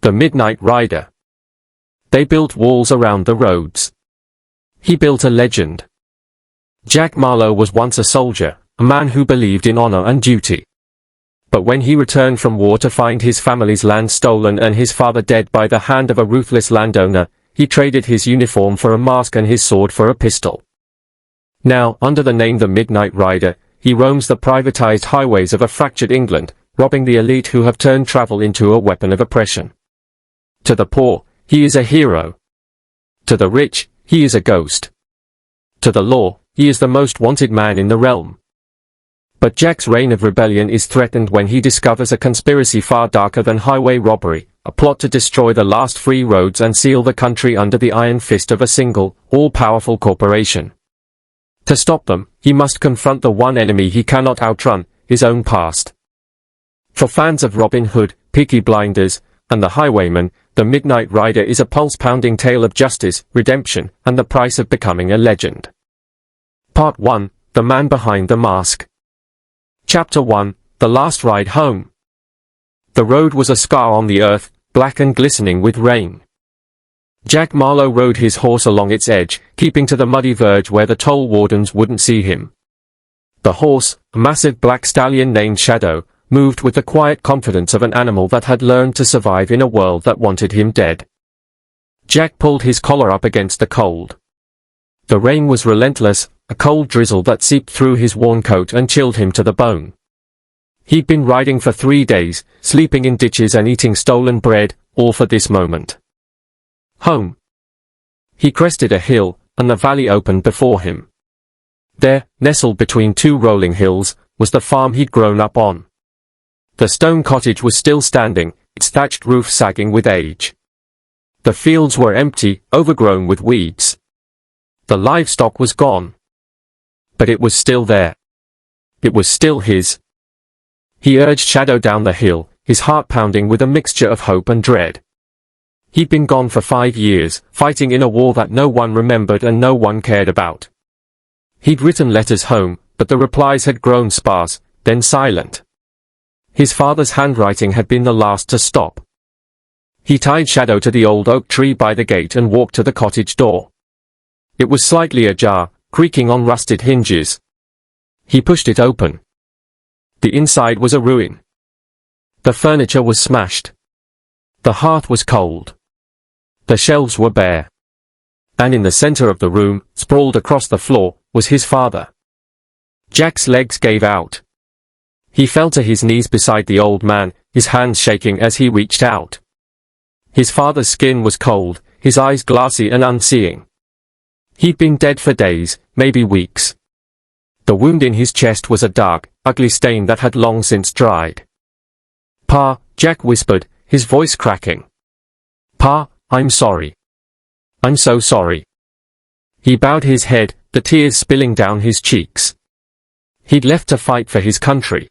The Midnight Rider. They built walls around the roads. He built a legend. Jack Marlow was once a soldier, a man who believed in honor and duty. But when he returned from war to find his family's land stolen and his father dead by the hand of a ruthless landowner, he traded his uniform for a mask and his sword for a pistol. Now, under the name the Midnight Rider, he roams the privatized highways of a fractured England, robbing the elite who have turned travel into a weapon of oppression. To the poor, he is a hero. To the rich, he is a ghost. To the law, he is the most wanted man in the realm. But Jack's reign of rebellion is threatened when he discovers a conspiracy far darker than highway robbery, a plot to destroy the last free roads and seal the country under the iron fist of a single, all-powerful corporation. To stop them, he must confront the one enemy he cannot outrun, his own past. For fans of Robin Hood, Peaky Blinders, and The Highwayman, The Midnight Rider is a pulse-pounding tale of justice, redemption, and the price of becoming a legend. Part 1, The Man Behind the Mask. Chapter 1, The Last Ride Home. The road was a scar on the earth, black and glistening with rain. Jack Marlow rode his horse along its edge, keeping to the muddy verge where the toll wardens wouldn't see him. The horse, a massive black stallion named Shadow, moved with the quiet confidence of an animal that had learned to survive in a world that wanted him dead. Jack pulled his collar up against the cold. The rain was relentless, a cold drizzle that seeped through his worn coat and chilled him to the bone. He'd been riding for 3 days, sleeping in ditches and eating stolen bread, all for this moment. Home. He crested a hill, and the valley opened before him. There, nestled between 2 rolling hills, was the farm he'd grown up on. The stone cottage was still standing, its thatched roof sagging with age. The fields were empty, overgrown with weeds. The livestock was gone. But it was still there. It was still his. He urged Shadow down the hill, his heart pounding with a mixture of hope and dread. He'd been gone for 5 years, fighting in a war that no one remembered and no one cared about. He'd written letters home, but the replies had grown sparse, then silent. His father's handwriting had been the last to stop. He tied Shadow to the old oak tree by the gate and walked to the cottage door. It was slightly ajar, creaking on rusted hinges. He pushed it open. The inside was a ruin. The furniture was smashed. The hearth was cold. The shelves were bare. And in the center of the room, sprawled across the floor, was his father. Jack's legs gave out. He fell to his knees beside the old man, his hands shaking as he reached out. His father's skin was cold, his eyes glassy and unseeing. He'd been dead for days, maybe weeks. The wound in his chest was a dark, ugly stain that had long since dried. "Pa," Jack whispered, his voice cracking. "Pa, I'm sorry. I'm so sorry." He bowed his head, the tears spilling down his cheeks. He'd left to fight for his country.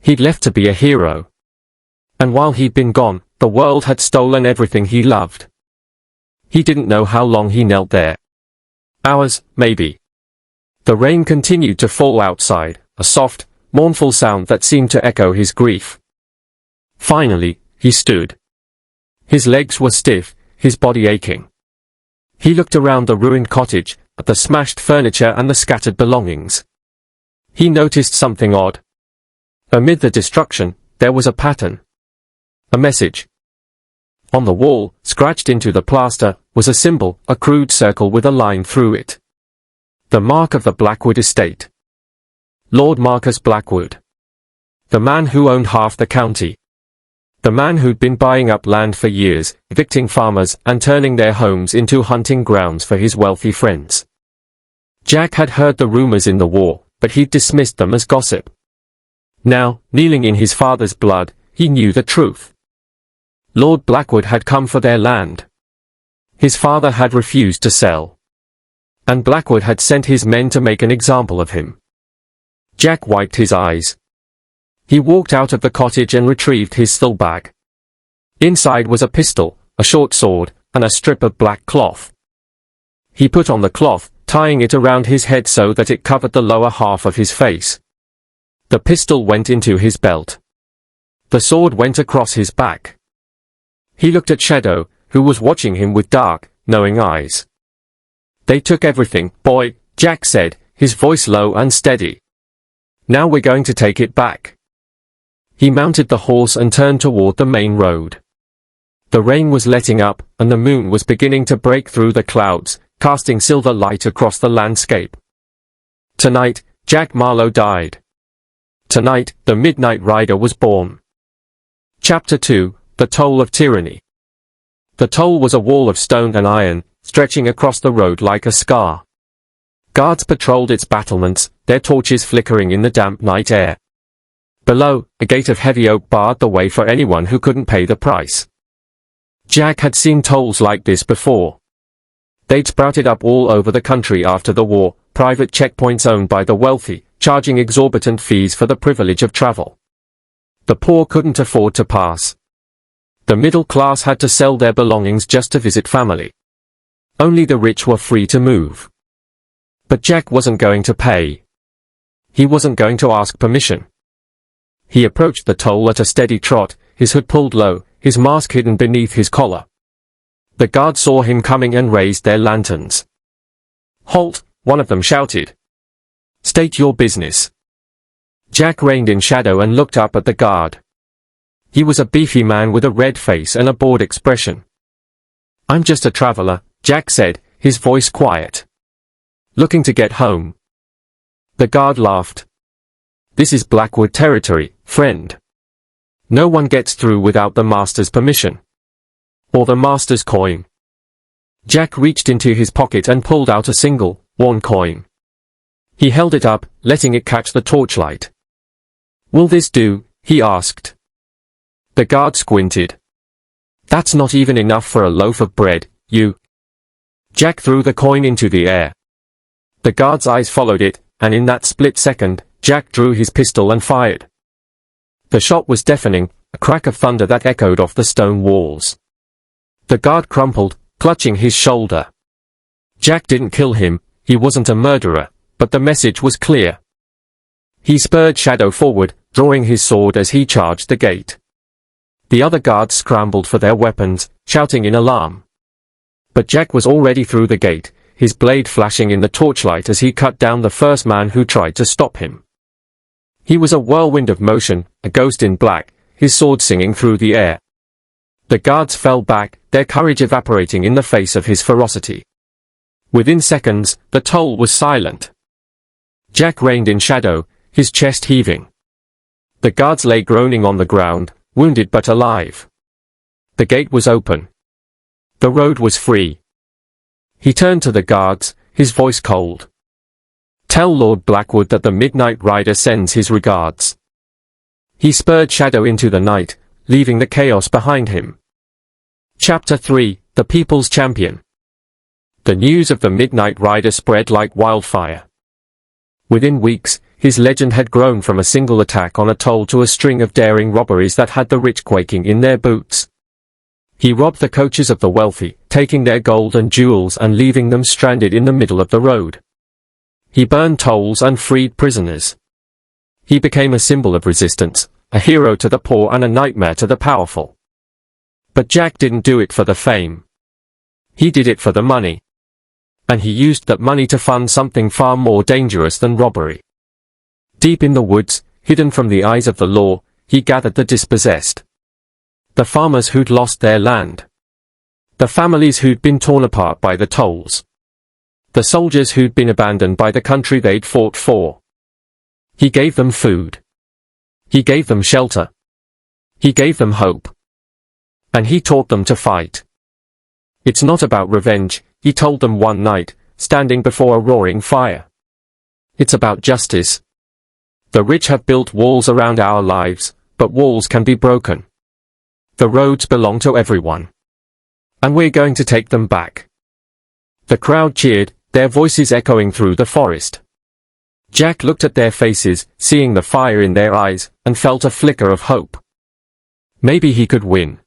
He'd left to be a hero. And while he'd been gone, the world had stolen everything he loved. He didn't know how long he knelt there. Hours, maybe. The rain continued to fall outside, a soft, mournful sound that seemed to echo his grief. Finally, he stood. His legs were stiff, his body aching. He looked around the ruined cottage, at the smashed furniture and the scattered belongings. He noticed something odd. Amid the destruction, there was a pattern. A message. On the wall, scratched into the plaster, was a symbol, a crude circle with a line through it. The mark of the Blackwood estate. Lord Marcus Blackwood. The man who owned half the county. The man who'd been buying up land for years, evicting farmers and turning their homes into hunting grounds for his wealthy friends. Jack had heard the rumors in the war, but he'd dismissed them as gossip. Now, kneeling in his father's blood, he knew the truth. Lord Blackwood had come for their land. His father had refused to sell. And Blackwood had sent his men to make an example of him. Jack wiped his eyes. He walked out of the cottage and retrieved his steel bag. Inside was a pistol, a short sword, and a strip of black cloth. He put on the cloth, tying it around his head so that it covered the lower half of his face. The pistol went into his belt. The sword went across his back. He looked at Shadow, who was watching him with dark, knowing eyes. "They took everything, boy," Jack said, his voice low and steady. "Now we're going to take it back." He mounted the horse and turned toward the main road. The rain was letting up, and the moon was beginning to break through the clouds, casting silver light across the landscape. Tonight, Jack Marlow died. Tonight, the Midnight Rider was born. Chapter 2, The Toll of Tyranny. The toll was a wall of stone and iron, stretching across the road like a scar. Guards patrolled its battlements, their torches flickering in the damp night air. Below, a gate of heavy oak barred the way for anyone who couldn't pay the price. Jack had seen tolls like this before. They'd sprouted up all over the country after the war, private checkpoints owned by the wealthy, charging exorbitant fees for the privilege of travel. The poor couldn't afford to pass. The middle class had to sell their belongings just to visit family. Only the rich were free to move. But Jack wasn't going to pay. He wasn't going to ask permission. He approached the toll at a steady trot, his hood pulled low, his mask hidden beneath his collar. The guards saw him coming and raised their lanterns. "Halt!" one of them shouted. "State your business." Jack reined in Shadow and looked up at the guard. He was a beefy man with a red face and a bored expression. "I'm just a traveler," Jack said, his voice quiet. "Looking to get home." The guard laughed. "This is Blackwood territory, friend. No one gets through without the master's permission. Or the master's coin." Jack reached into his pocket and pulled out a single, worn coin. He held it up, letting it catch the torchlight. "Will this do?" he asked. The guard squinted. "That's not even enough for a loaf of bread, you." Jack threw the coin into the air. The guard's eyes followed it, and in that split second, Jack drew his pistol and fired. The shot was deafening, a crack of thunder that echoed off the stone walls. The guard crumpled, clutching his shoulder. Jack didn't kill him, he wasn't a murderer, but the message was clear. He spurred Shadow forward, drawing his sword as he charged the gate. The other guards scrambled for their weapons, shouting in alarm. But Jack was already through the gate, his blade flashing in the torchlight as he cut down the first man who tried to stop him. He was a whirlwind of motion, a ghost in black, his sword singing through the air. The guards fell back, their courage evaporating in the face of his ferocity. Within seconds, the toll was silent. Jack reined in Shadow, his chest heaving. The guards lay groaning on the ground, wounded but alive. The gate was open. The road was free. He turned to the guards, his voice cold. "Tell Lord Blackwood that the Midnight Rider sends his regards." He spurred Shadow into the night, leaving the chaos behind him. Chapter 3, The People's Champion. The news of the Midnight Rider spread like wildfire. Within weeks, his legend had grown from a single attack on a toll to a string of daring robberies that had the rich quaking in their boots. He robbed the coaches of the wealthy, taking their gold and jewels and leaving them stranded in the middle of the road. He burned tolls and freed prisoners. He became a symbol of resistance, a hero to the poor and a nightmare to the powerful. But Jack didn't do it for the fame. He did it for the money. And he used that money to fund something far more dangerous than robbery. Deep in the woods, hidden from the eyes of the law, he gathered the dispossessed. The farmers who'd lost their land. The families who'd been torn apart by the tolls. The soldiers who'd been abandoned by the country they'd fought for. He gave them food. He gave them shelter. He gave them hope. And he taught them to fight. "It's not about revenge," he told them one night, standing before a roaring fire. "It's about justice. The rich have built walls around our lives, but walls can be broken. The roads belong to everyone. And we're going to take them back." The crowd cheered, their voices echoing through the forest. Jack looked at their faces, seeing the fire in their eyes, and felt a flicker of hope. Maybe he could win.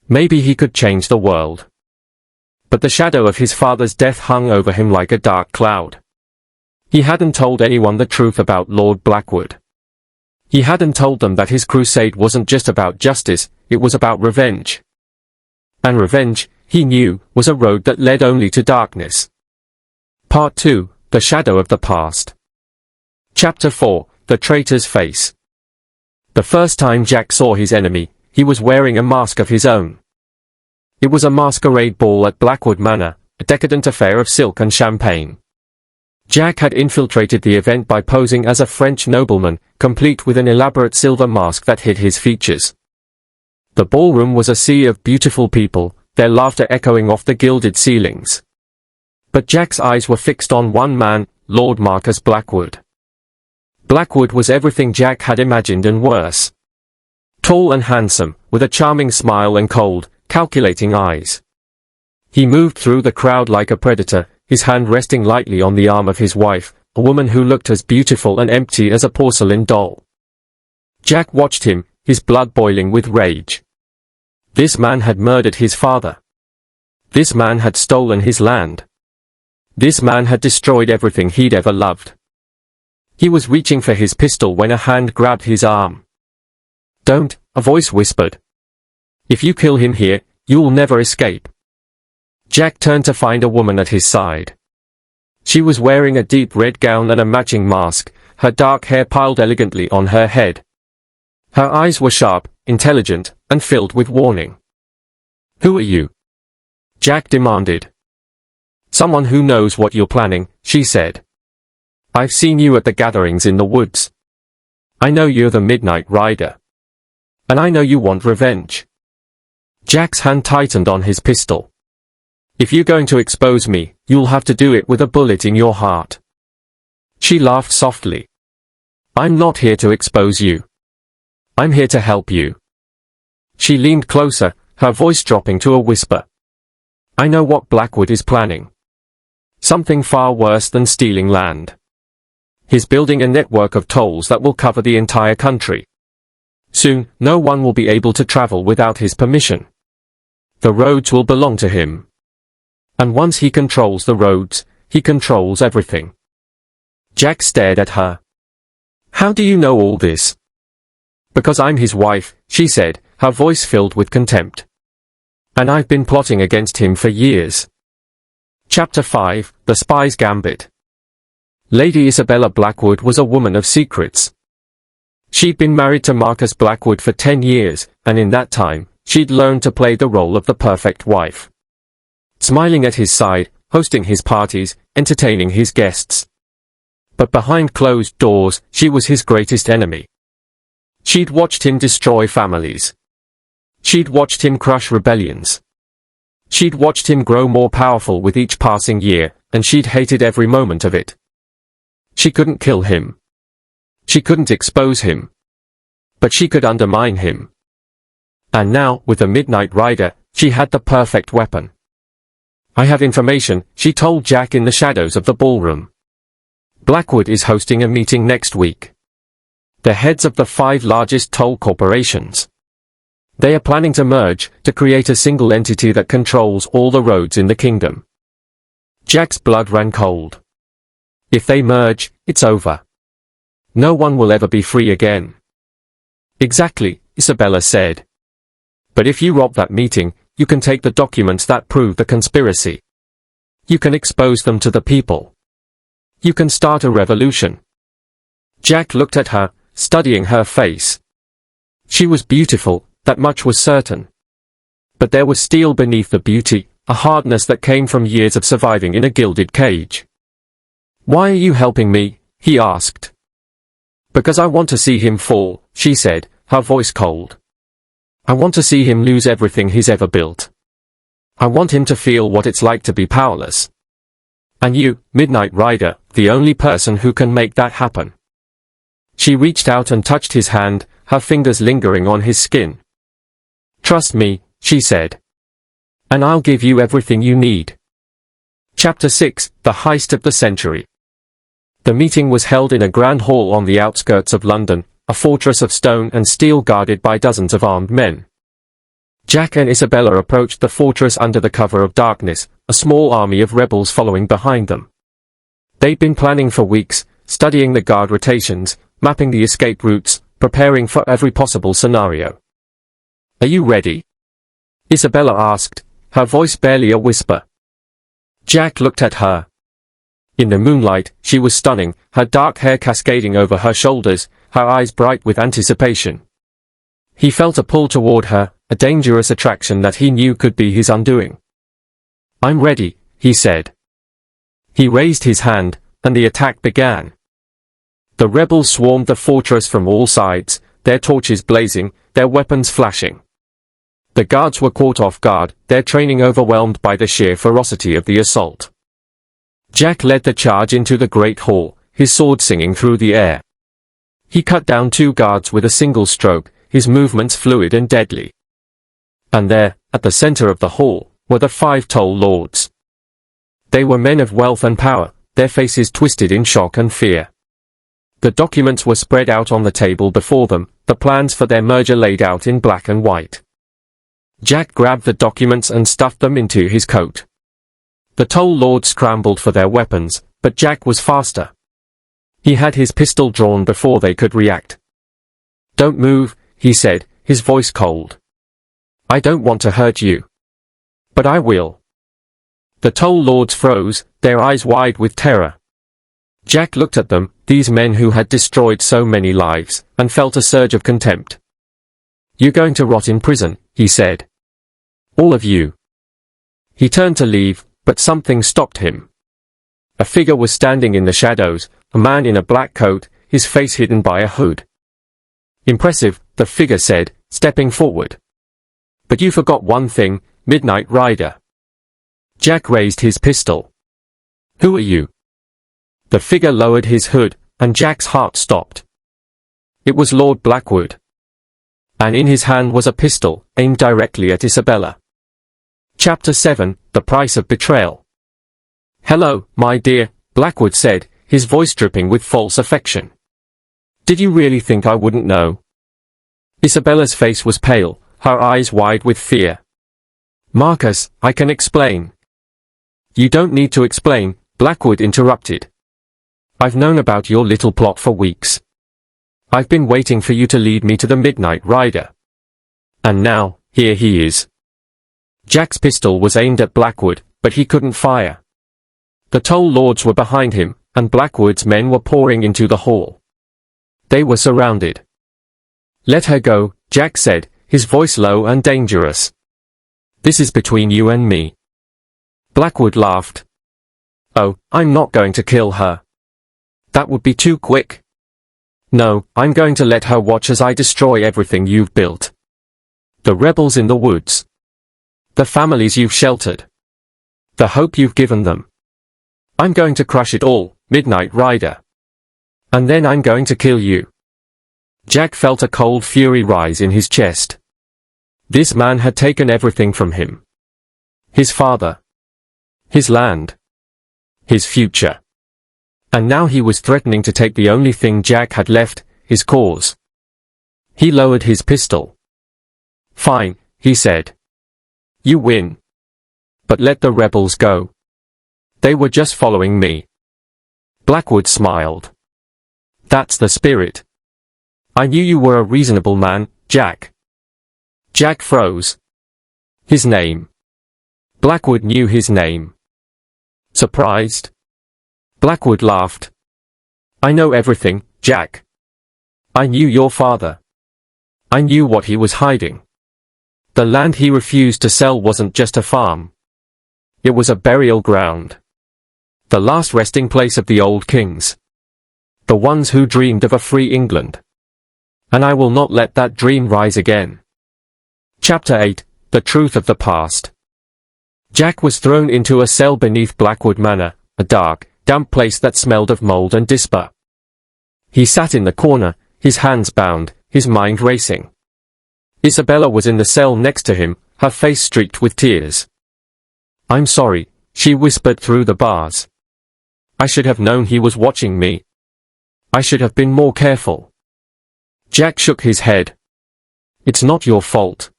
Maybe he could change the world. But the shadow of his father's death hung over him like a dark cloud. He hadn't told anyone the truth about Lord Blackwood. He hadn't told them that his crusade wasn't just about justice, it was about revenge. And revenge, he knew, was a road that led only to darkness. Part 2, The Shadow of the Past. Chapter 4, The Traitor's Face. The first time Jack saw his enemy, he was wearing a mask of his own. It was a masquerade ball at Blackwood Manor, a decadent affair of silk and champagne. Jack had infiltrated the event by posing as a French nobleman, complete with an elaborate silver mask that hid his features. The ballroom was a sea of beautiful people, their laughter echoing off the gilded ceilings. But Jack's eyes were fixed on one man, Lord Marcus Blackwood. Blackwood was everything Jack had imagined and worse. Tall and handsome, with a charming smile and cold, calculating eyes. He moved through the crowd like a predator, his hand resting lightly on the arm of his wife, a woman who looked as beautiful and empty as a porcelain doll. Jack watched him, his blood boiling with rage. This man had murdered his father. This man had stolen his land. This man had destroyed everything he'd ever loved. He was reaching for his pistol when a hand grabbed his arm. "Don't," a voice whispered. "If you kill him here, you'll never escape." Jack turned to find a woman at his side. She was wearing a deep red gown and a matching mask, her dark hair piled elegantly on her head. Her eyes were sharp, intelligent, and filled with warning. "Who are you?" Jack demanded. "Someone who knows what you're planning," she said. "I've seen you at the gatherings in the woods. I know you're the Midnight Rider. And I know you want revenge." Jack's hand tightened on his pistol. "If you're going to expose me, you'll have to do it with a bullet in your heart." She laughed softly. "I'm not here to expose you. I'm here to help you." She leaned closer, her voice dropping to a whisper. "I know what Blackwood is planning. Something far worse than stealing land. He's building a network of tolls that will cover the entire country. Soon, no one will be able to travel without his permission. The roads will belong to him. And once he controls the roads, he controls everything." Jack stared at her. "How do you know all this?" "Because I'm his wife," she said, her voice filled with contempt. "And I've been plotting against him for years." Chapter 5, The Spy's Gambit. Lady Isabella Blackwood was a woman of secrets. She'd been married to Marcus Blackwood for 10 years, and in that time, she'd learned to play the role of the perfect wife. Smiling at his side, hosting his parties, entertaining his guests. But behind closed doors, she was his greatest enemy. She'd watched him destroy families. She'd watched him crush rebellions. She'd watched him grow more powerful with each passing year, and she'd hated every moment of it. She couldn't kill him. She couldn't expose him. But she could undermine him. And now, with the Midnight Rider, she had the perfect weapon. "I have information," she told Jack in the shadows of the ballroom. "Blackwood is hosting a meeting next week. The heads of the 5 largest toll corporations. They are planning to merge, to create a single entity that controls all the roads in the kingdom." Jack's blood ran cold. If they merge, it's over. No one will ever be free again. "Exactly," Isabella said. "But if you rob that meeting, you can take the documents that prove the conspiracy. You can expose them to the people. You can start a revolution." Jack looked at her, studying her face. She was beautiful, that much was certain. But there was steel beneath the beauty, a hardness that came from years of surviving in a gilded cage. "Why are you helping me?" he asked. "Because I want to see him fall," she said, her voice cold. "I want to see him lose everything he's ever built. I want him to feel what it's like to be powerless. And you, Midnight Rider, the only person who can make that happen." She reached out and touched his hand, her fingers lingering on his skin. "Trust me," she said. "And I'll give you everything you need." Chapter 6, The Heist of the Century. The meeting was held in a grand hall on the outskirts of London, a fortress of stone and steel guarded by dozens of armed men. Jack and Isabella approached the fortress under the cover of darkness, a small army of rebels following behind them. They'd been planning for weeks, studying the guard rotations, mapping the escape routes, preparing for every possible scenario. "Are you ready?" Isabella asked, her voice barely a whisper. Jack looked at her. In the moonlight, she was stunning, her dark hair cascading over her shoulders, her eyes bright with anticipation. He felt a pull toward her, a dangerous attraction that he knew could be his undoing. "I'm ready," he said. He raised his hand, and the attack began. The rebels swarmed the fortress from all sides, their torches blazing, their weapons flashing. The guards were caught off guard, their training overwhelmed by the sheer ferocity of the assault. Jack led the charge into the great hall, his sword singing through the air. He cut down 2 guards with a single stroke, his movements fluid and deadly. And there, at the center of the hall, were the 5 Toll Lords. They were men of wealth and power, their faces twisted in shock and fear. The documents were spread out on the table before them, the plans for their merger laid out in black and white. Jack grabbed the documents and stuffed them into his coat. The Toll Lords scrambled for their weapons, but Jack was faster. He had his pistol drawn before they could react. "Don't move," he said, his voice cold. "I don't want to hurt you. But I will." The Toll Lords froze, their eyes wide with terror. Jack looked at them, these men who had destroyed so many lives, and felt a surge of contempt. "You're going to rot in prison," he said. "All of you." He turned to leave, but something stopped him. A figure was standing in the shadows, a man in a black coat, his face hidden by a hood. "Impressive," the figure said, stepping forward. "But you forgot one thing, Midnight Rider." Jack raised his pistol. "Who are you?" The figure lowered his hood, and Jack's heart stopped. It was Lord Blackwood. And in his hand was a pistol, aimed directly at Isabella. Chapter 7, The Price of Betrayal. "Hello, my dear," Blackwood said, his voice dripping with false affection. "Did you really think I wouldn't know?" Isabella's face was pale, her eyes wide with fear. "Marcus, I can explain." "You don't need to explain," Blackwood interrupted. "I've known about your little plot for weeks. I've been waiting for you to lead me to the Midnight Rider. And now, here he is." Jack's pistol was aimed at Blackwood, but he couldn't fire. The Toll Lords were behind him, and Blackwood's men were pouring into the hall. They were surrounded. "Let her go," Jack said, his voice low and dangerous. "This is between you and me." Blackwood laughed. "Oh, I'm not going to kill her. That would be too quick. No, I'm going to let her watch as I destroy everything you've built. The rebels in the woods. The families you've sheltered. The hope you've given them. I'm going to crush it all, Midnight Rider. And then I'm going to kill you." Jack felt a cold fury rise in his chest. This man had taken everything from him. His father. His land. His future. And now he was threatening to take the only thing Jack had left, his cause. He lowered his pistol. "Fine," he said. "You win. But let the rebels go. They were just following me." Blackwood smiled. "That's the spirit. I knew you were a reasonable man, Jack." Jack froze. His name. Blackwood knew his name. Surprised? Blackwood laughed. "I know everything, Jack. I knew your father. I knew what he was hiding. The land he refused to sell wasn't just a farm. It was a burial ground. The last resting place of the old kings. The ones who dreamed of a free England. And I will not let that dream rise again." Chapter 8, The Truth of the Past. Jack was thrown into a cell beneath Blackwood Manor, a dark, damp place that smelled of mold and despair. He sat in the corner, his hands bound, his mind racing. Isabella was in the cell next to him, her face streaked with tears. "I'm sorry," she whispered through the bars. "I should have known he was watching me. I should have been more careful." Jack shook his head. "It's not your fault.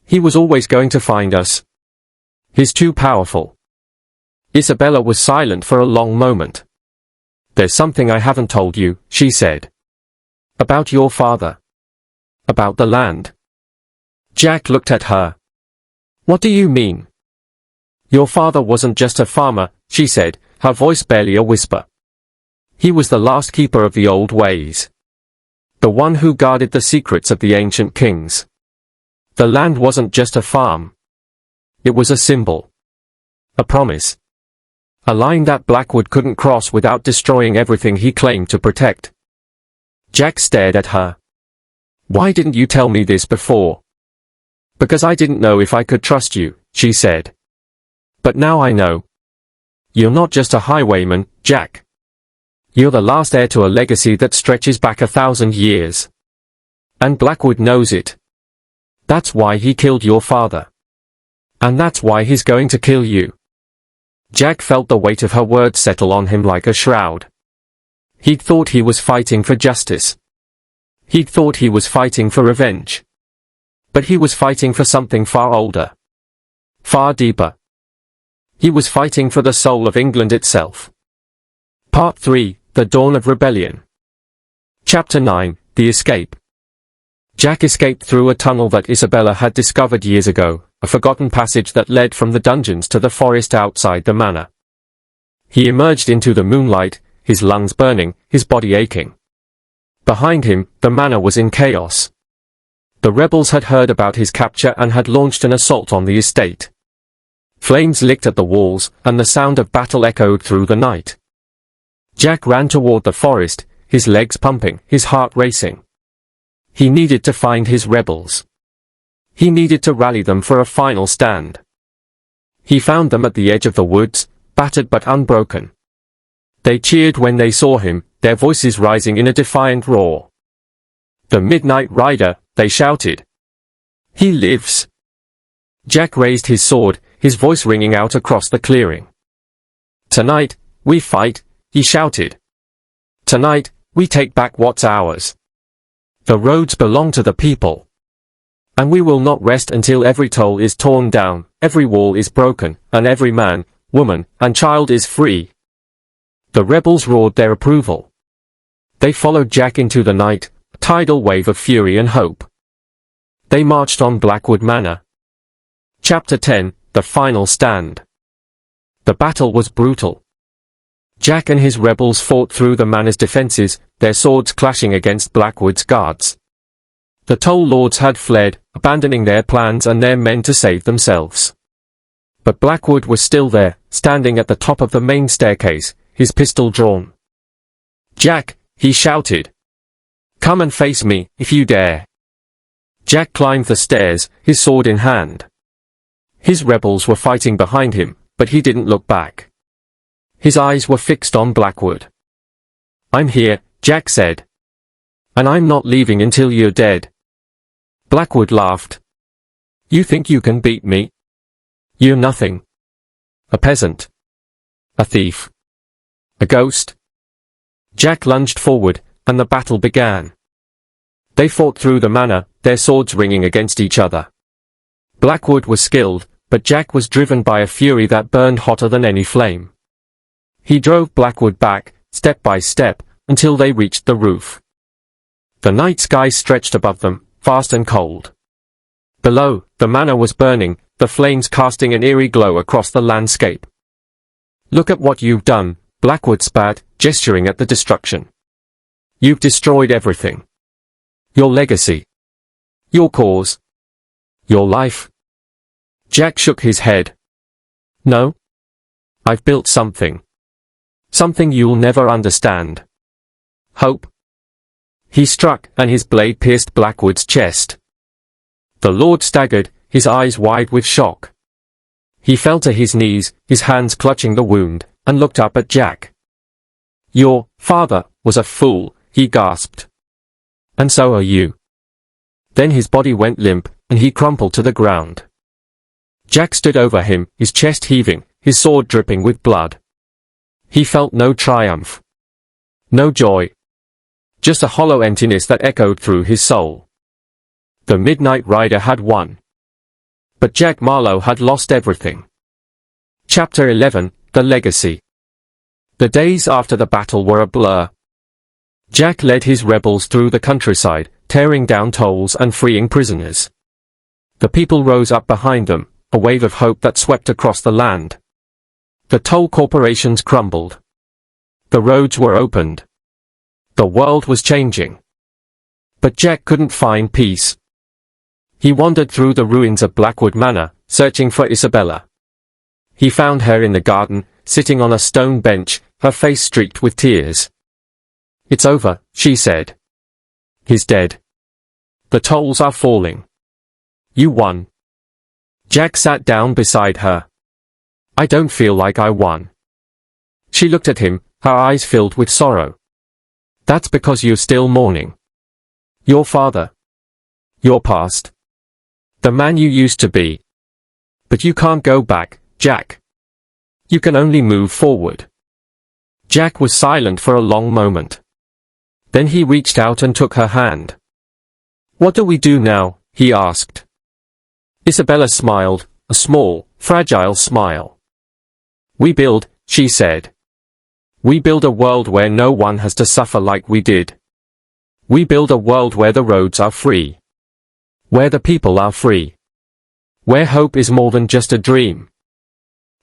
He was always going to find us. He's too powerful." Isabella was silent for a long moment. "There's something I haven't told you," she said. "About your father. About the land." Jack looked at her. What do you mean? Your father wasn't just a farmer, she said, her voice barely a whisper. He was the last keeper of the old ways. The one who guarded the secrets of the ancient kings. The land wasn't just a farm. It was a symbol. A promise. A line that Blackwood couldn't cross without destroying everything he claimed to protect. Jack stared at her. Why didn't you tell me this before? Because I didn't know if I could trust you, she said. But now I know. You're not just a highwayman, Jack. You're the last heir to a legacy that stretches back 1,000 years. And Blackwood knows it. That's why he killed your father. And that's why he's going to kill you. Jack felt the weight of her words settle on him like a shroud. He'd thought he was fighting for justice. He'd thought he was fighting for revenge. But he was fighting for something far older. Far deeper. He was fighting for the soul of England itself. Part 3, The Dawn of Rebellion. Chapter 9, The Escape. Jack escaped through a tunnel that Isabella had discovered years ago, a forgotten passage that led from the dungeons to the forest outside the manor. He emerged into the moonlight, his lungs burning, his body aching. Behind him, the manor was in chaos. The rebels had heard about his capture and had launched an assault on the estate. Flames licked at the walls, and the sound of battle echoed through the night. Jack ran toward the forest, his legs pumping, his heart racing. He needed to find his rebels. He needed to rally them for a final stand. He found them at the edge of the woods, battered but unbroken. They cheered when they saw him, their voices rising in a defiant roar. The Midnight Rider, they shouted. He lives. Jack raised his sword, his voice ringing out across the clearing. Tonight, we fight, he shouted. Tonight, we take back what's ours. The roads belong to the people. And we will not rest until every toll is torn down, every wall is broken, and every man, woman, and child is free. The rebels roared their approval. They followed Jack into the night, a tidal wave of fury and hope. They marched on Blackwood Manor. Chapter 10, The Final Stand. The battle was brutal. Jack and his rebels fought through the manor's defenses, their swords clashing against Blackwood's guards. The toll lords had fled, abandoning their plans and their men to save themselves. But Blackwood was still there, standing at the top of the main staircase, his pistol drawn. Jack, he shouted. Come and face me, if you dare. Jack climbed the stairs, his sword in hand. His rebels were fighting behind him, but he didn't look back. His eyes were fixed on Blackwood. I'm here, Jack said. And I'm not leaving until you're dead. Blackwood laughed. You think you can beat me? You're nothing. A peasant. A thief. A ghost. Jack lunged forward, and the battle began. They fought through the manor, their swords ringing against each other. Blackwood was skilled, but Jack was driven by a fury that burned hotter than any flame. He drove Blackwood back, step by step, until they reached the roof. The night sky stretched above them, vast and cold. Below, the manor was burning, the flames casting an eerie glow across the landscape. Look at what you've done, Blackwood spat, gesturing at the destruction. You've destroyed everything. Your legacy. Your cause. Your life. Jack shook his head. No. I've built something. Something you'll never understand. Hope. He struck, and his blade pierced Blackwood's chest. The Lord staggered, his eyes wide with shock. He fell to his knees, his hands clutching the wound, and looked up at Jack. Your father was a fool, he gasped. And so are you. Then his body went limp, and he crumpled to the ground. Jack stood over him, his chest heaving, his sword dripping with blood. He felt no triumph. No joy. Just a hollow emptiness that echoed through his soul. The Midnight Rider had won. But Jack Marlow had lost everything. Chapter 11, The Legacy. The days after the battle were a blur. Jack led his rebels through the countryside, tearing down tolls and freeing prisoners. The people rose up behind them, a wave of hope that swept across the land. The toll corporations crumbled. The roads were opened. The world was changing. But Jack couldn't find peace. He wandered through the ruins of Blackwood Manor, searching for Isabella. He found her in the garden, sitting on a stone bench, her face streaked with tears. "It's over," she said. "He's dead. The tolls are falling. You won." Jack sat down beside her. "I don't feel like I won." She looked at him, her eyes filled with sorrow. "That's because you're still mourning. Your father. Your past. The man you used to be. But you can't go back, Jack. You can only move forward." Jack was silent for a long moment. Then he reached out and took her hand. "What do we do now?" he asked. Isabella smiled, a small, fragile smile. "We build," she said. "We build a world where no one has to suffer like we did. We build a world where the roads are free. Where the people are free. Where hope is more than just a dream."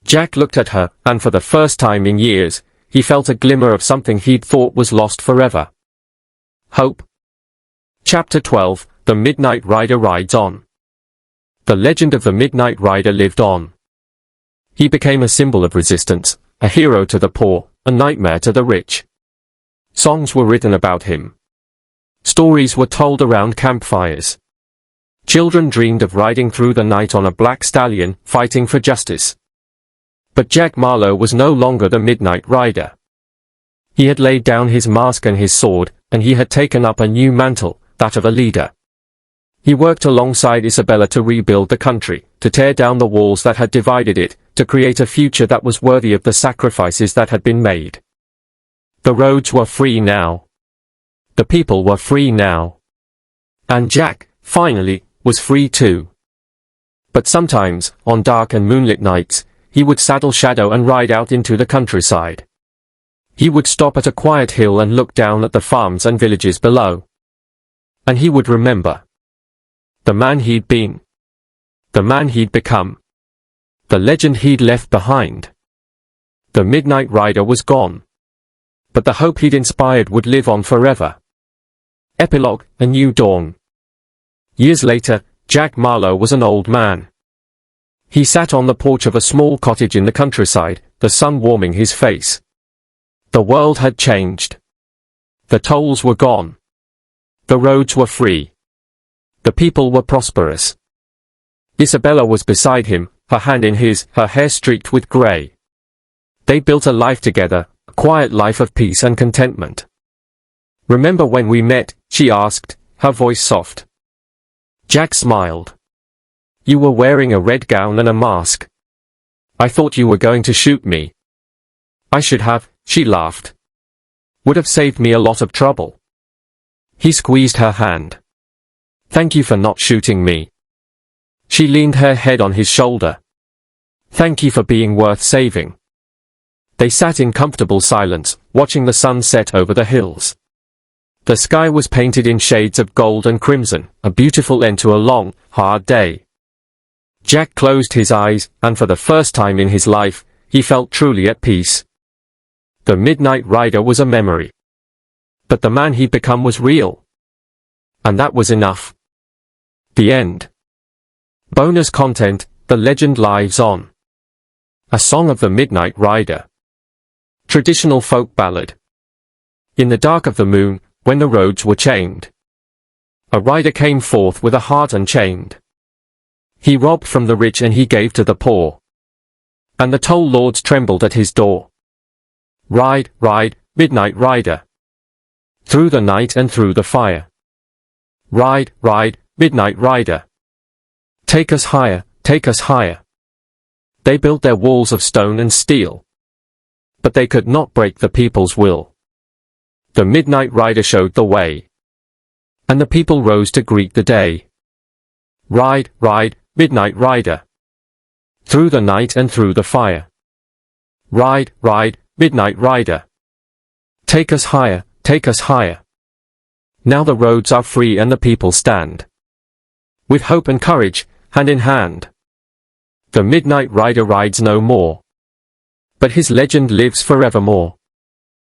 Jack looked at her, and for the first time in years, he felt a glimmer of something he'd thought was lost forever. Hope. Chapter 12, The Midnight Rider Rides On. The legend of the Midnight Rider lived on. He became a symbol of resistance, a hero to the poor, a nightmare to the rich. Songs were written about him. Stories were told around campfires. Children dreamed of riding through the night on a black stallion, fighting for justice. But Jack Marlow was no longer the Midnight Rider. He had laid down his mask and his sword, and he had taken up a new mantle, that of a leader. He worked alongside Isabella to rebuild the country, to tear down the walls that had divided it, to create a future that was worthy of the sacrifices that had been made. The roads were free now. The people were free now. And Jack, finally, was free too. But sometimes, on dark and moonlit nights, he would saddle Shadow and ride out into the countryside. He would stop at a quiet hill and look down at the farms and villages below. And he would remember. The man he'd been. The man he'd become. The legend he'd left behind. The Midnight Rider was gone. But the hope he'd inspired would live on forever. Epilogue, A New Dawn. Years later, Jack Marlow was an old man. He sat on the porch of a small cottage in the countryside, the sun warming his face. The world had changed. The tolls were gone. The roads were free. The people were prosperous. Isabella was beside him, her hand in his, her hair streaked with grey. They built a life together, a quiet life of peace and contentment. "Remember when we met?" she asked, her voice soft. Jack smiled. "You were wearing a red gown and a mask. I thought you were going to shoot me." "I should have," she laughed. "Would have saved me a lot of trouble." He squeezed her hand. "Thank you for not shooting me." She leaned her head on his shoulder. "Thank you for being worth saving." They sat in comfortable silence, watching the sun set over the hills. The sky was painted in shades of gold and crimson, a beautiful end to a long, hard day. Jack closed his eyes, and for the first time in his life, he felt truly at peace. The Midnight Rider was a memory. But the man he'd become was real. And that was enough. The end. Bonus content, The Legend Lives On. A Song of the Midnight Rider. Traditional folk ballad. In the dark of the moon, when the roads were chained, a rider came forth with a heart unchained. He robbed from the rich and he gave to the poor. And the toll lords trembled at his door. Ride, ride, Midnight Rider. Through the night and through the fire. Ride, ride, Midnight Rider. Take us higher, take us higher. They built their walls of stone and steel. But they could not break the people's will. The Midnight Rider showed the way. And the people rose to greet the day. Ride, ride, Midnight Rider. Through the night and through the fire. Ride, ride, Midnight Rider. Take us higher, take us higher. Now the roads are free and the people stand. With hope and courage, hand in hand. The midnight rider rides no more, but his legend lives forevermore.